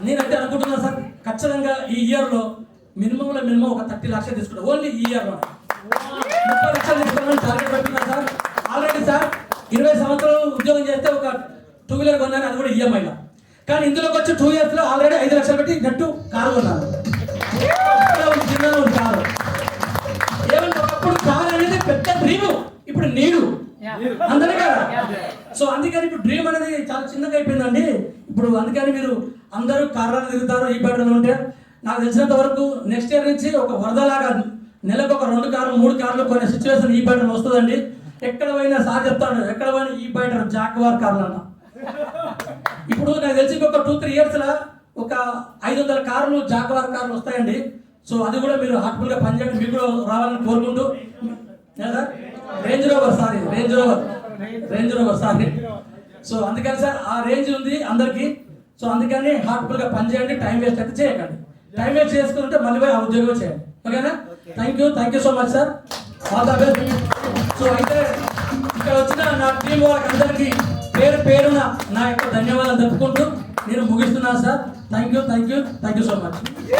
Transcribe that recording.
నేనైతే అనుకుంటున్నా సార్, ఖచ్చితంగా ఈ ఇయర్లో మినిమం ఒక 30 లక్షలు తీసుకుంటాం. ఓన్లీ ఈ ఇయర్లో 30 లక్షలు తీసుకోవాలని టార్గెట్ పెట్టుకున్నా సార్. ఆల్రెడీ సార్ 20 సంవత్సరాలు ఉద్యోగం చేస్తే ఒక 2 వీలర్ కొన్నాను, అది కూడా ఈఎంఐలో. కానీ ఇందులోకి వచ్చి 2 ఇయర్స్లో ఆల్రెడీ 5 లక్షలు పెట్టి నెట్టు కారు కొన్నాను. చిన్నగా ఉంది కారు. ఏమంటే ఒకప్పుడు కారు అనేది పెద్ద డ్రీము, ఇప్పుడు నీడు అందరే కదా. సో అందుకని ఇప్పుడు డ్రీమ్ అనేది చాలా చిన్నగా అయిపోయిందండి. ఇప్పుడు అందుకని మీరు అందరూ కార్లను తిరుగుతారు ఈ బయటలో ఉంటే. నాకు తెలిసినంత వరకు నెక్స్ట్ ఇయర్ నుంచి ఒక వరదలాగా నెలకు ఒక 2 కార్లు 3 కార్లు కొనే సిచ్యువేషన్ ఈ బయటలో వస్తుందండి. ఎక్కడ పోయినా సార్ చెప్తాను, ఎక్కడ పోయినా ఈ బయట జాక్వార్ కార్లు అన్న. ఇప్పుడు నాకు తెలిసి ఇంకొక 2-3 ఇయర్స్లో ఒక 500 కార్లు జాక్వార్ కార్లు వస్తాయండి. సో అది కూడా మీరు హార్ట్ఫుల్గా పనిచేయండి, మీకు కూడా రావాలని కోరుకుంటూ. Range rover sorry. సో అందుకని సార్ ఆ రేంజ్ ఉంది అందరికీ. సో అందుకని హార్ట్ఫుల్గా పనిచేయండి, టైం వేస్ట్ అయితే చేయకండి. టైం వేస్ట్ చేసుకుంటే మళ్ళీ పోయి ఆ ఉద్యోగం చేయండి. ఓకేనా? Thank you so much sir, all the best. So అయితే ఇక్కడ వచ్చిన నా టీం వాళ్ళకి అందరికీ పేరున నా యొక్క ధన్యవాదాలు తెలుపుకుంటూ నేను ముగిస్తున్నాను sir. Thank you so much.